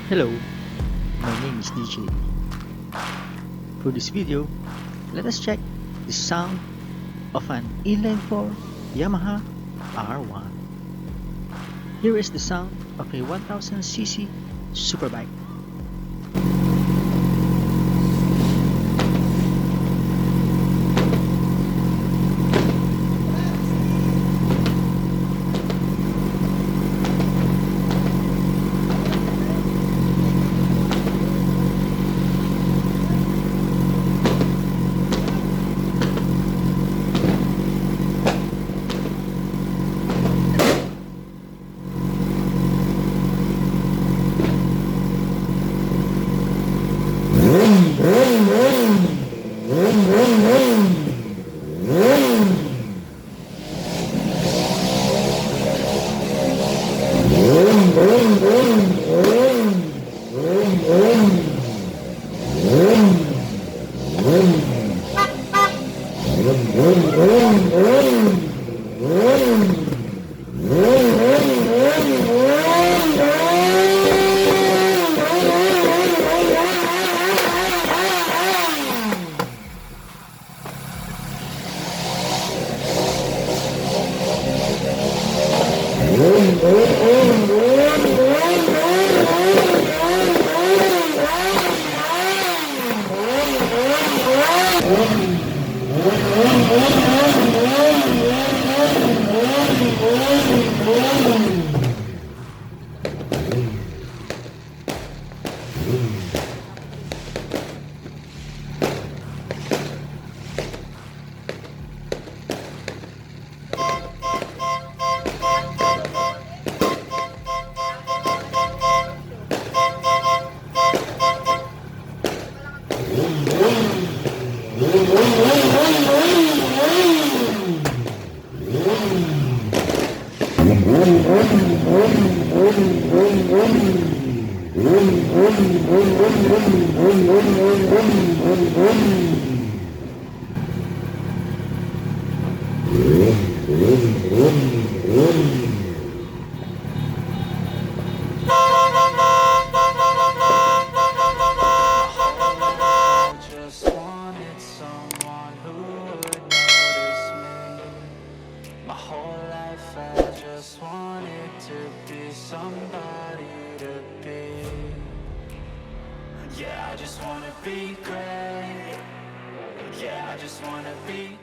Hello, my name is DJ. For this video, let us check the sound of an inline-4 Yamaha R1. Here is the sound of a 1000cc Superbike. Just wanted someone who would notice me. My whole life I just wanted to be somebody to be. Yeah, I just wanna be great. Yeah, I just wanna be